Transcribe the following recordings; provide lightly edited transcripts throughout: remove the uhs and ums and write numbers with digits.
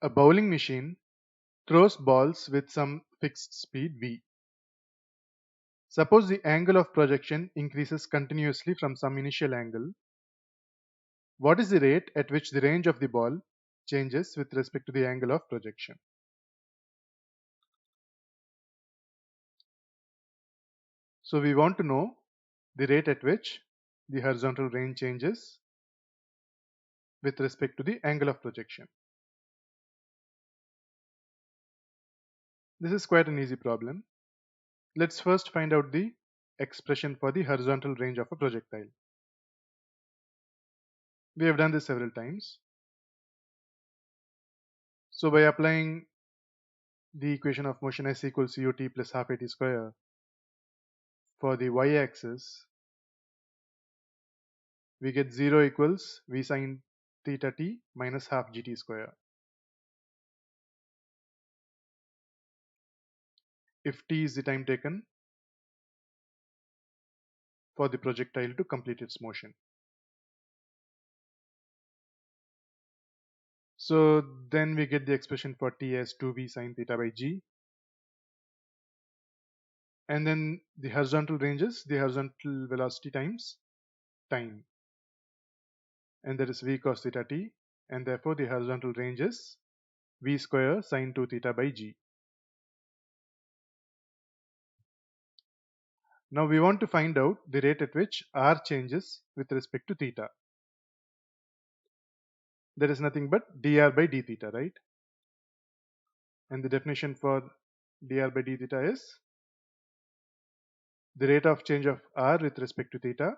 A bowling machine throws balls with some fixed speed v. Suppose the angle of projection increases continuously from some initial angle. What is the rate at which the range of the ball changes with respect to the angle of projection? So we want to know the rate at which the horizontal range changes with respect to the angle of projection. This is quite an easy problem. Let's first find out the expression for the horizontal range of a projectile. We have done this several times. So by applying the equation of motion s equals ut plus half at square for the y-axis, we get 0 equals v sine theta t minus half gt square. If t is the time taken for the projectile to complete its motion. So then we get the expression for t as 2v sine theta by g. And then the horizontal ranges, the horizontal velocity times time. And that is v cos theta t. And therefore the horizontal range is v square sine 2 theta by g. Now we want to find out the rate at which r changes with respect to theta. That is nothing but dr by d theta, right? And the definition for dr by d theta is the rate of change of r with respect to theta.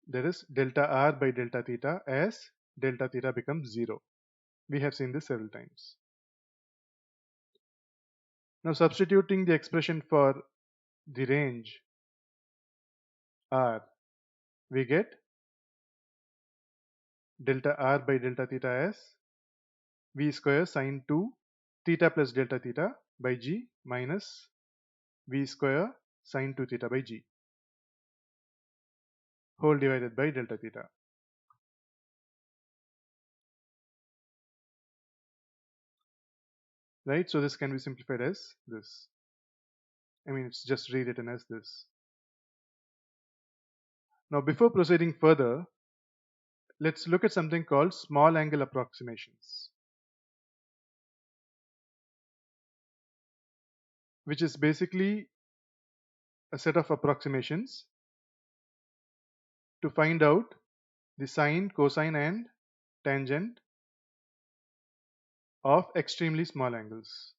That is delta r by delta theta as delta theta becomes 0. We have seen this several times. Now substituting the expression for the range r, we get delta r by delta theta as v square sine 2 theta plus delta theta by g minus v square sine 2 theta by g whole divided by delta theta. Right, so this can be simplified as this. I mean, it's just rewritten as this. Now before proceeding further, let's look at something called small angle approximations, which is basically a set of approximations to find out the sine, cosine and tangent of extremely small angles.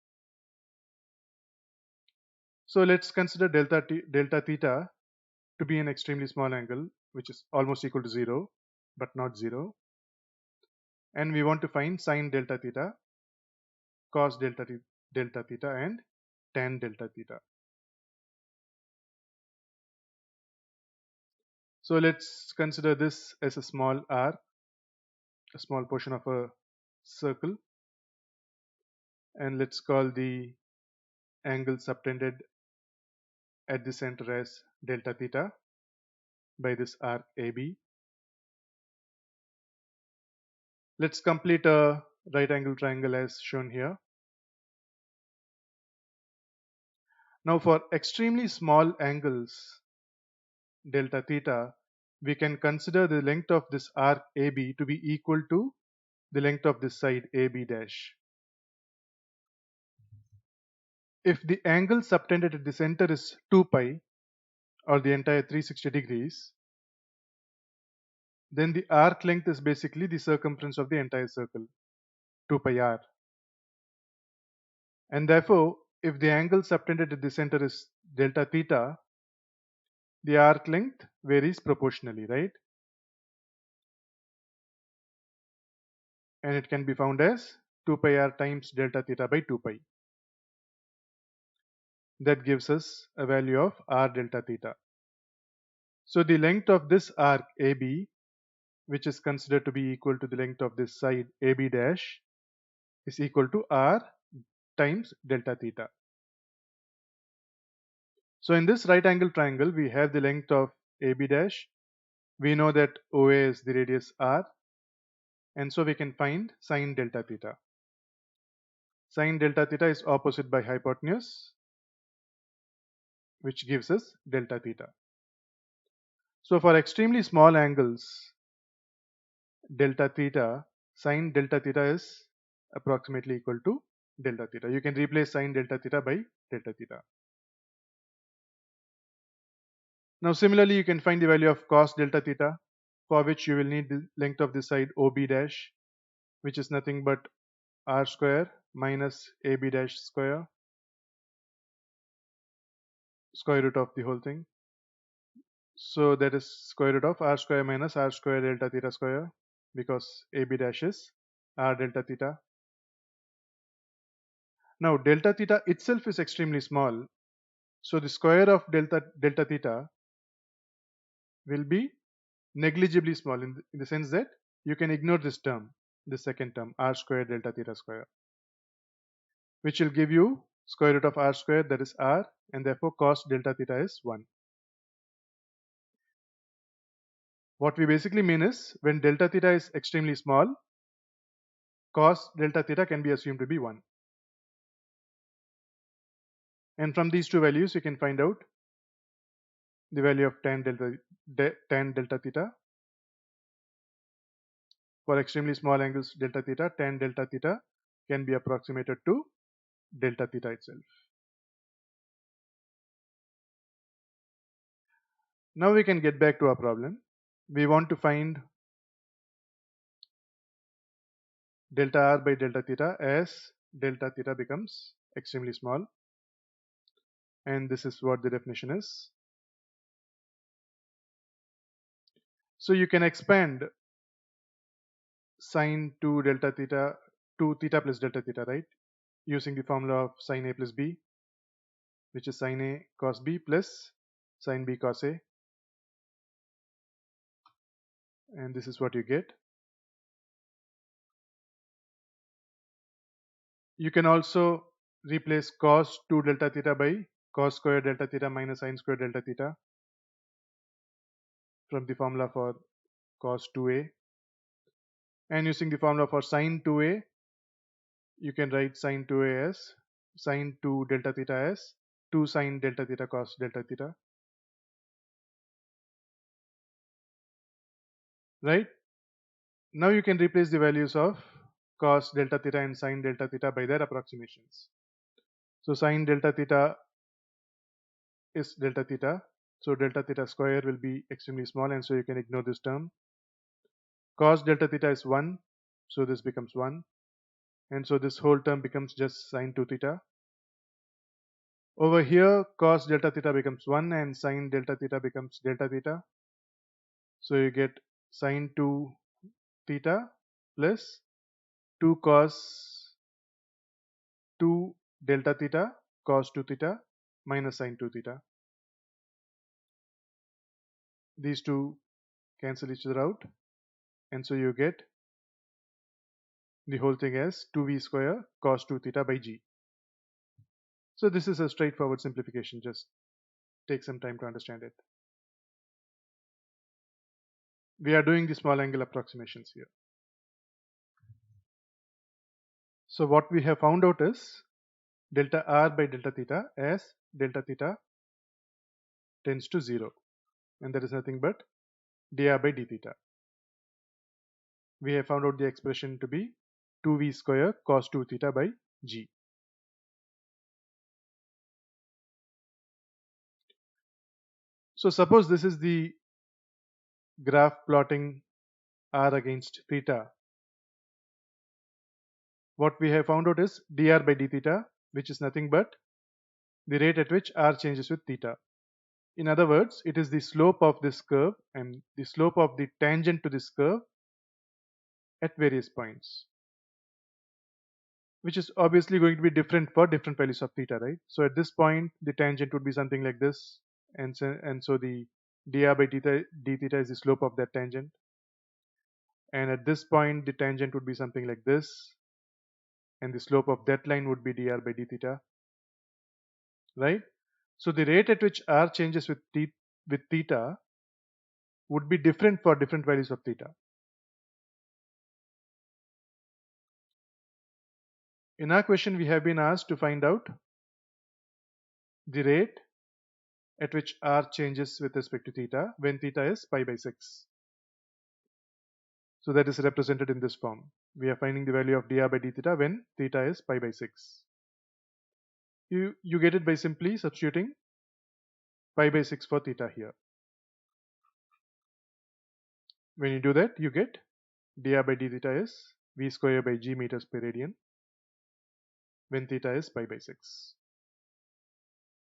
So let's consider delta theta to be an extremely small angle, which is almost equal to 0 but not 0, and we want to find sine delta theta, cos delta theta and tan delta theta. So let's consider this as a small r, a small portion of a circle, and let's call the angle subtended at the center as delta theta by this arc AB. Let's complete a right angle triangle as shown here. Now for extremely small angles delta theta, we can consider the length of this arc AB to be equal to the length of this side AB dash. If the angle subtended at the center is 2 pi or the entire 360 degrees, then the arc length is basically the circumference of the entire circle, 2 pi r. And therefore, if the angle subtended at the center is delta theta, the arc length varies proportionally, right? And it can be found as 2 pi r times delta theta by 2 pi. That gives us a value of r delta theta. So the length of this arc AB, which is considered to be equal to the length of this side AB dash, is equal to r times delta theta. So in this right angle triangle, we have the length of AB dash. We know that OA is the radius r, and so we can find sine delta theta. Sine delta theta is opposite by hypotenuse, which gives us delta theta. So for extremely small angles, delta theta, sine delta theta is approximately equal to delta theta. You can replace sine delta theta by delta theta. Now similarly, you can find the value of cos delta theta, for which you will need the length of the side OB dash, which is nothing but r square minus AB dash square, square root of the whole thing. So that is square root of r square minus r square delta theta square, because AB dash is r delta theta. Now delta theta itself is extremely small, so the square of delta theta will be negligibly small in the sense that you can ignore this term, the second term, r square delta theta square, which will give you square root of r square, that is r, and therefore cos delta theta is 1. What we basically mean is when delta theta is extremely small, cos delta theta can be assumed to be 1. And from these two values, you can find out the value of tan delta theta. For extremely small angles delta theta, tan delta theta can be approximated to delta theta itself. Now we can get back to our problem. We want to find delta r by delta theta as delta theta becomes extremely small, and this is what the definition is. So you can expand sine 2 delta theta to theta plus delta theta, right? Using the formula of sine A plus B, which is sine A cos B plus sine B cos A, and this is what you get. You can also replace cos 2 delta theta by cos square delta theta minus sine square delta theta from the formula for cos 2a, and using the formula for sine 2a, you can write sine 2a as sine 2 delta theta as 2 sine delta theta cos delta theta, right? Now you can replace the values of cos delta theta and sine delta theta by their approximations. So sine delta theta is delta theta, so delta theta square will be extremely small, and so you can ignore this term. Cos delta theta is 1, so this becomes 1, and so this whole term becomes just sine 2 theta. Over here, cos delta theta becomes 1 and sine delta theta becomes delta theta. So you get sine 2 theta plus 2 cos 2 delta theta cos 2 theta minus sine 2 theta. These two cancel each other out, and so you get the whole thing as 2v square cos 2 theta by g. So this is a straightforward simplification, just take some time to understand it. We are doing the small angle approximations here. So what we have found out is delta r by delta theta as delta theta tends to 0, and that is nothing but dr by d theta. We have found out the expression to be 2v square cos 2 theta by g. So suppose this is the graph plotting r against theta. What we have found out is dr by d theta, which is nothing but the rate at which r changes with theta. In other words, it is the slope of this curve and the slope of the tangent to this curve at various points, which is obviously going to be different for different values of theta, right? So at this point, the tangent would be something like this, and so the dr by d theta is the slope of that tangent. And at this point, the tangent would be something like this, and the slope of that line would be dr by d theta, right? So the rate at which r changes with theta would be different for different values of theta. In our question, we have been asked to find out the rate at which r changes with respect to theta when theta is pi by 6. So that is represented in this form. We are finding the value of dr by d theta when theta is pi by 6. You get it by simply substituting pi by 6 for theta here. When you do that, you get dr by d theta is v square by g meters per radian when theta is pi by 6.